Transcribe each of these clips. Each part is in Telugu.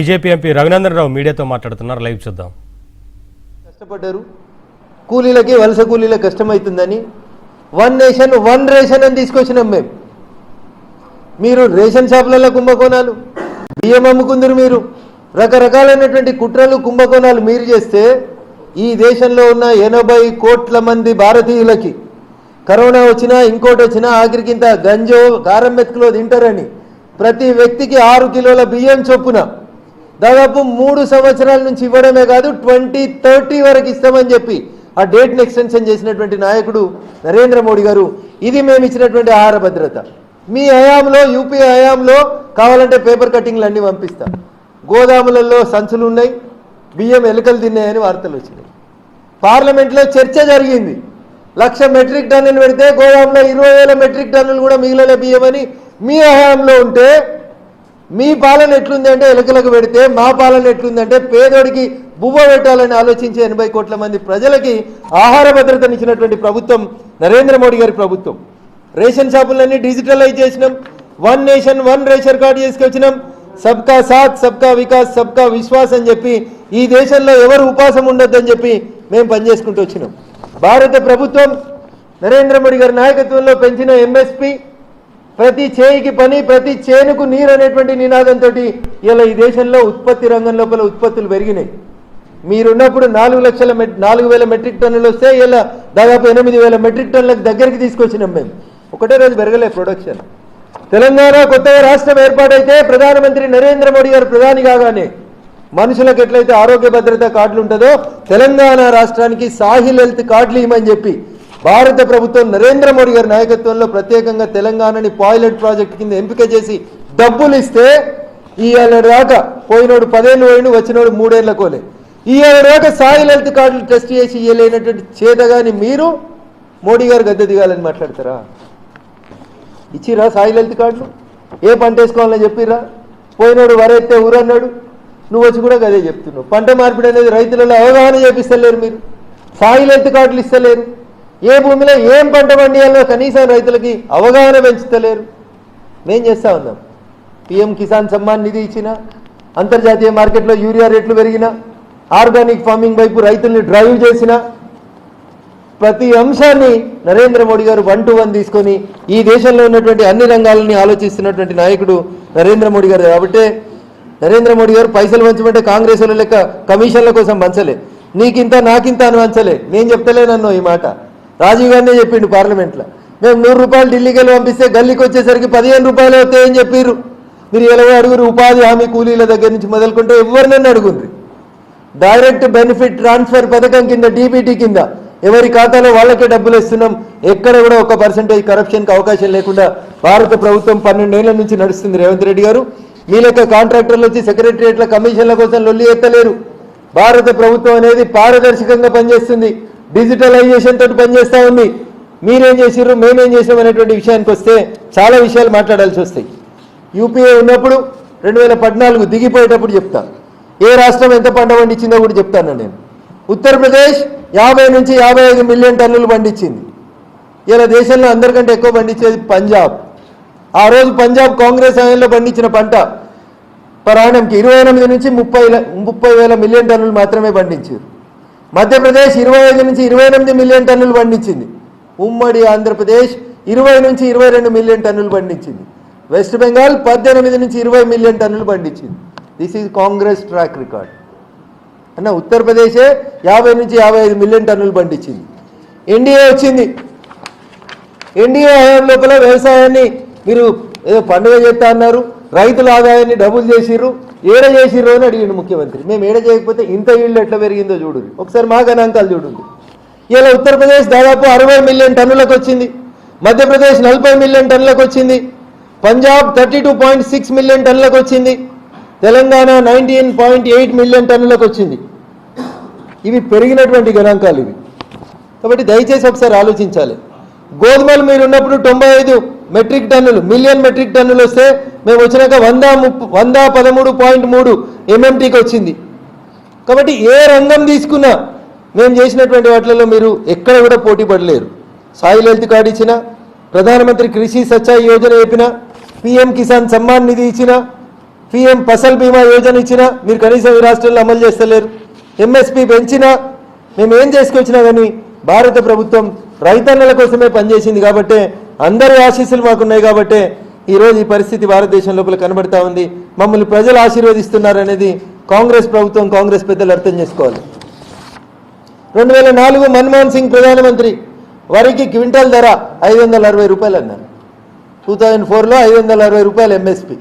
బీజేపీ ఎంపీ రఘునందన్ రావు మీడియాతో మాట్లాడుతున్నారు. లైవ్ చూద్దాం. కష్టపడ్డారు, కూలీలకి వలస కూలీలకు కష్టమవుతుందని వన్ నేషన్ వన్ రేషన్ అని తీసుకొచ్చినాం మేము. మీరు రేషన్ షాపులలో కుంభకోణాలు, బియ్యం అమ్ముకుందరు, మీరు రకరకాలైనటువంటి కుట్రలు కుంభకోణాలు మీరు చేస్తే ఈ దేశంలో ఉన్న 80 కోట్ల మంది భారతీయులకి కరోనా వచ్చినా ఇంకోటి వచ్చినా ఆఖరికి ఇంత గంజో కారం మెతుకులో తింటారని ప్రతి వ్యక్తికి 6 కిలోల బియ్యం చొప్పున దాదాపు 3 సంవత్సరాల నుంచి ఇవ్వడమే కాదు 2030 వరకు ఇస్తామని చెప్పి ఆ డేట్ని ఎక్స్టెన్షన్ చేసినటువంటి నాయకుడు నరేంద్ర మోడీ గారు. ఇది మేము ఇచ్చినటువంటి ఆహార భద్రత. మీ హయాంలో, యూపీ హయాంలో కావాలంటే పేపర్ కటింగ్లు అన్నీ పంపిస్తా. గోదాములలో సంచులు ఉన్నాయి, బియ్యం ఎలుకలు తిన్నాయని వార్తలు వచ్చినాయి. పార్లమెంట్లో చర్చ జరిగింది. 1,00,000 మెట్రిక్ టన్నులు పెడితే గోదాములో 20,000 మెట్రిక్ టన్నులు కూడా మిగిలిన బియ్యం అని మీ హయాంలో ఉంటే మీ పాలన ఎట్లుంది అంటే ఎలుకలకు పెడితే మా పాలన ఎట్లుందంటే పేదోడికి బువ్వ పెట్టాలని ఆలోచించే 80 కోట్ల మంది ప్రజలకి ఆహార భద్రతనిచ్చినటువంటి ప్రభుత్వం నరేంద్ర మోడీ గారి ప్రభుత్వం. రేషన్ షాపులన్నీ డిజిటలైజ్ చేసినాం, one nation one ration card చేసుకొచ్చినాం. సబ్కా సాత్, సబ్కా వికాస్, సబ్కా విశ్వాస్ అని చెప్పి ఈ దేశంలో ఎవరు ఉపాసం ఉండొద్దని చెప్పి మేము పనిచేసుకుంటూ వచ్చినాం. భారత ప్రభుత్వం నరేంద్ర మోడీ గారి నాయకత్వంలో పెంచిన ఎంఎస్పి, ప్రతి చేయికి పని, ప్రతి చేనుకు నీరు అనేటువంటి నినాదంతో ఇలా ఈ దేశంలో ఉత్పత్తి రంగం లోపల ఉత్పత్తులు పెరిగినాయి. మీరున్నప్పుడు 4,00,000 మెట్రిక్ టన్నులు వస్తే ఇలా దాదాపు 8,000 మెట్రిక్ టన్నులకు దగ్గరికి తీసుకొచ్చినాం మేము. ఒకటే రోజు పెరగలే ప్రొడక్షన్. తెలంగాణ కొత్తగా రాష్ట్రం ఏర్పాటైతే ప్రధానమంత్రి నరేంద్ర మోడీ గారు ప్రధాని కాగానే మనుషులకు ఎట్లయితే ఆరోగ్య భద్రత కార్డులు ఉంటుందో తెలంగాణ రాష్ట్రానికి సాహిల్ హెల్త్ కార్డులు ఇవ్వమని చెప్పి భారత ప్రభుత్వం నరేంద్ర మోడీ గారి నాయకత్వంలో ప్రత్యేకంగా తెలంగాణని పైలట్ ప్రాజెక్ట్ కింద ఎంపిక చేసి డబ్బులు ఇస్తే ఈవేళ దాకా పోయినోడు 10 ఏళ్ళు పోయిన వచ్చినోడు 3 ఏళ్ల కోలే. ఈవేళ దాకా సాయిల్ హెల్త్ కార్డులు టెస్ట్ చేసి ఇవ్వలేనటువంటి చేతగాని మీరు మోడీ గారు గద్దె దిగాలని మాట్లాడతారా? ఇచ్చిరా సాయిల్ హెల్త్ కార్డులు? ఏ పంట వేసుకోవాలని చెప్పిరా? పోయినోడు వరైతే ఊరన్నాడు, నువ్వు వచ్చి కూడా గదే చెప్తున్నావు. పంట మార్పిడి అనేది రైతులలో అవగాహన చేపిస్తలేరు, మీరు సాయిల్ హెల్త్ కార్డులు ఇస్తలేరు. ఏ భూమిలో ఏం పంట పండియాలో కనీసం రైతులకి అవగాహన పెంచుతలేరు. మేం చేస్తూ ఉన్నాం. పిఎం కిసాన్ సమ్మాన్ నిధి ఇచ్చిన, అంతర్జాతీయ మార్కెట్లో యూరియా రేట్లు పెరిగిన, ఆర్గానిక్ ఫార్మింగ్ వైపు రైతుల్ని డ్రైవ్ చేసిన ప్రతి అంశాన్ని నరేంద్ర మోడీ గారు 1 to 1 తీసుకొని ఈ దేశంలో ఉన్నటువంటి అన్ని రంగాలని ఆలోచిస్తున్నటువంటి నాయకుడు నరేంద్ర మోడీ గారు. కాబట్టి నరేంద్ర మోడీ గారు పైసలు పంచమంటే కాంగ్రెస్ వాళ్ళ లెక్క కమిషన్ల కోసం పంచలే, నీకింత నాకింత అని పంచలే. నేను చెప్తలేనన్నో ఈ మాట, రాజీవ్ గాంధీ చెప్పిండు పార్లమెంట్లో. మేము 100 రూపాయలు ఢిల్లీకి వెళ్ళి పంపిస్తే గల్లీకి వచ్చేసరికి 15 రూపాయలు అవుతాయని చెప్పారు. మీరు ఎలాగో అడుగురు, ఉపాధి హామీ కూలీల దగ్గర నుంచి మొదలుకుంటే ఎవరినన్నా అడుగుండ్రి. డైరెక్ట్ బెనిఫిట్ ట్రాన్స్ఫర్ పథకం కింద, డీబీటీ కింద ఎవరి ఖాతాలో వాళ్ళకే డబ్బులు ఇస్తున్నాం. ఎక్కడ కూడా 1% కరప్షన్కి అవకాశం లేకుండా భారత ప్రభుత్వం 12 ఏళ్ల నుంచి నడుస్తుంది. రేవంత్ రెడ్డి గారు మీ లెక్క కాంట్రాక్టర్లు వచ్చి సెక్రటరియట్ల కమిషన్ల కోసం లొల్లి ఎత్తలేరు. భారత ప్రభుత్వం అనేది పారదర్శకంగా పనిచేస్తుంది, డిజిటలైజేషన్ తోటి పనిచేస్తూ ఉంది. మీరేం చేసిర్రు, మేమేం చేసాం అనేటువంటి విషయానికి వస్తే చాలా విషయాలు మాట్లాడాల్సి వస్తాయి. యూపీఏ ఉన్నప్పుడు 2014 దిగిపోయేటప్పుడు చెప్తా, ఏ రాష్ట్రం ఎంత పంట పండించిందో కూడా చెప్తాను నేను. ఉత్తరప్రదేశ్ 50 నుంచి 55 మిలియన్ టన్నులు పండించింది. ఇలా దేశంలో అందరికంటే ఎక్కువ పండించేది పంజాబ్. ఆ రోజు పంజాబ్ కాంగ్రెస్ హయాంలో పండించిన పంట పరాణంకి 28 నుంచి 30 మిలియన్ టన్నులు మాత్రమే పండించారు. మధ్యప్రదేశ్ 25 నుంచి 28 మిలియన్ టన్నులు పండించింది. ఉమ్మడి ఆంధ్రప్రదేశ్ 20 నుంచి 22 మిలియన్ టన్నులు పండించింది. వెస్ట్ బెంగాల్ 18 నుంచి 20 మిలియన్ టన్నులు పండించింది. This is Congress track record అన్న. ఉత్తరప్రదేశే 50 నుంచి 55 మిలియన్ టన్నులు పండించింది. ఎన్డీఏ వచ్చింది. ఎన్డీఏ హయాం లోపల వ్యవసాయాన్ని మీరు ఏదో పండుగ చేస్తా అన్నారు, రైతుల ఆదాయాన్ని డబుల్ చేసిర్రు, ఏడ చేసిర్రు అని అడిగిండు ముఖ్యమంత్రి. మేము ఏడ చేయకపోతే ఇంత ఈళ్ళు ఎట్లా పెరిగిందో చూడండి, ఒకసారి మా గణాంకాలు చూడండి. ఇలా ఉత్తరప్రదేశ్ దాదాపు 60 మిలియన్ టన్నులకు వచ్చింది, మధ్యప్రదేశ్ 40 మిలియన్ టన్నులకు వచ్చింది, పంజాబ్ 32.6 మిలియన్ టన్నులకు వచ్చింది, తెలంగాణ 19.8 మిలియన్ టన్నులకు వచ్చింది. ఇవి పెరిగినటువంటి గణాంకాలు ఇవి. కాబట్టి దయచేసి ఒకసారి ఆలోచించాలి. గోధుమలు మీరు ఉన్నప్పుడు 95 మెట్రిక్ టన్నులు, మిలియన్ మెట్రిక్ టన్నులు వస్తే మేము వచ్చినాక 113.3 MMTకి వచ్చింది. కాబట్టి ఏ రంగం తీసుకున్నా మేము చేసినటువంటి వాటిలలో మీరు ఎక్కడ కూడా పోటీ పడలేరు. సాయిల్ హెల్త్ కార్డు ఇచ్చిన, ప్రధానమంత్రి కృషి సచ్చాయి యోజన చెప్పిన, పిఎం కిసాన్ సమ్మాన్ నిధి ఇచ్చిన, పిఎం ఫసల్ బీమా యోజన ఇచ్చినా మీరు కనీసం ఈ రాష్ట్రంలో అమలు చేస్తలేరు. ఎంఎస్పీ పెంచినా మేము ఏం చేసుకొచ్చినా కానీ భారత ప్రభుత్వం రైతన్నల కోసమే పనిచేసింది కాబట్టి అందరి ఆశీస్సులు మాకున్నాయి కాబట్టి ఈరోజు ఈ పరిస్థితి భారతదేశం లోపల కనబడతా ఉంది. మమ్మల్ని ప్రజలు ఆశీర్వదిస్తున్నారనేది కాంగ్రెస్ ప్రభుత్వం కాంగ్రెస్ పెద్దలు అర్థం చేసుకోవాలి. 2004 మన్మోహన్ సింగ్ ప్రధానమంత్రి వరికి క్వింటల్ ధర 560 రూపాయలు అన్నారు. 2004లో 560 రూపాయలు ఎంఎస్పి.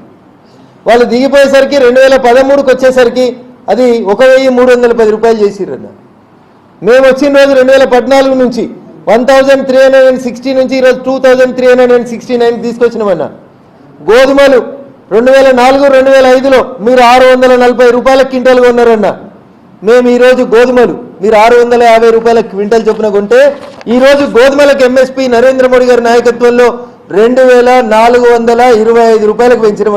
వాళ్ళు దిగిపోయేసరికి 2013కి వచ్చేసరికి అది 1310 రూపాయలు చేసిర్రన్నారు. మేము వచ్చిన రోజు 2014 నుంచి 1360 నుంచి ఈరోజు 2369 తీసుకొచ్చినామన్నా. గోధుమలు 2004, 2005లో మీరు 640 రూపాయల క్వింటల్ కొన్నారన్నా. మేము ఈరోజు గోధుమలు మీరు 650 రూపాయల క్వింటల్ చొప్పున కొంటే ఈరోజు గోధుమలకు ఎంఎస్పీ నరేంద్ర మోడీ గారి నాయకత్వంలో 2425 రూపాయలకు పెంచడం